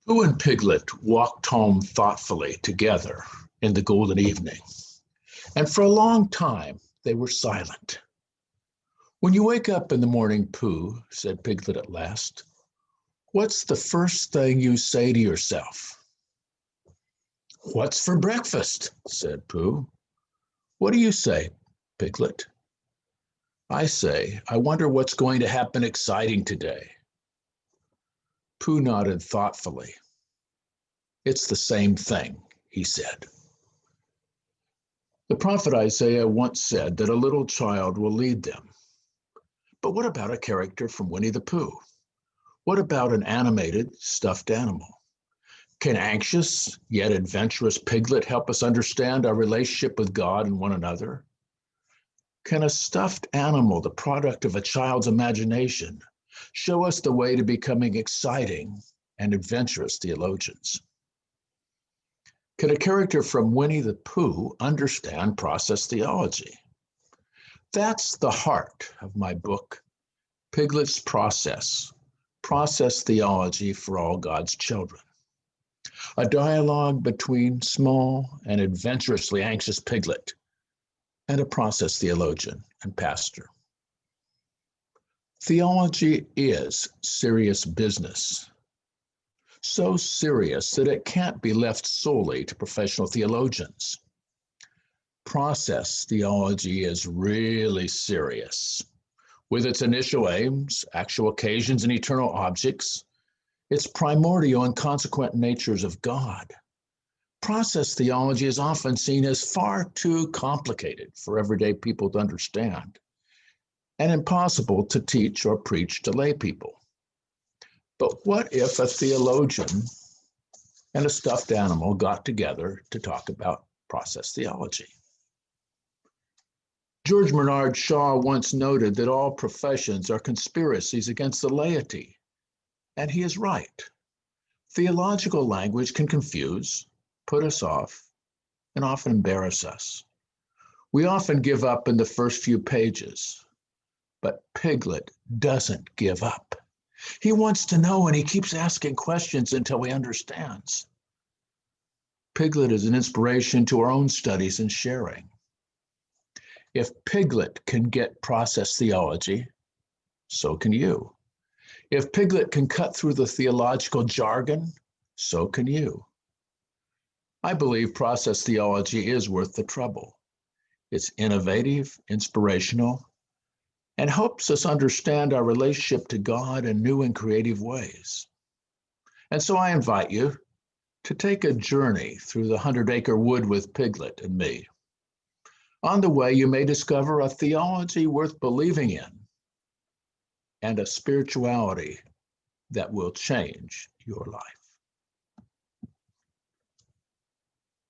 Pooh and Piglet walked home thoughtfully together in the golden evening, and for a long time they were silent. "When you wake up in the morning, Pooh," said Piglet at last, "what's the first thing you say to yourself?" "What's for breakfast?" said Pooh. "What do you say, Piglet?" "I say, I wonder what's going to happen exciting today." Pooh nodded thoughtfully. "It's the same thing," he said. The prophet Isaiah once said that a little child will lead them. But what about a character from Winnie the Pooh? What about an animated stuffed animal? Can anxious yet adventurous Piglet help us understand our relationship with God and one another? Can a stuffed animal, the product of a child's imagination, show us the way to becoming exciting and adventurous theologians? Can a character from Winnie the Pooh understand process theology? That's the heart of my book, Piglet's Process Theology for All God's Children. A dialogue between small and adventurously anxious Piglet and a process theologian and pastor. Theology is serious business. So serious that it can't be left solely to professional theologians. Process theology is really serious. With its initial aims, actual occasions, and eternal objects, its primordial and consequent natures of God. Process theology is often seen as far too complicated for everyday people to understand, and impossible to teach or preach to lay people. But what if a theologian and a stuffed animal got together to talk about process theology? George Bernard Shaw once noted that all professions are conspiracies against the laity, and he is right. Theological language can confuse, put us off, and often embarrass us. We often give up in the first few pages, but Piglet doesn't give up. He wants to know, and he keeps asking questions until he understands. Piglet is an inspiration to our own studies and sharing. If Piglet can get process theology, so can you. If Piglet can cut through the theological jargon, so can you. I believe process theology is worth the trouble. It's innovative, inspirational, and helps us understand our relationship to God in new and creative ways. And so I invite you to take a journey through the 100-acre wood with Piglet and me. On the way, you may discover a theology worth believing in and a spirituality that will change your life.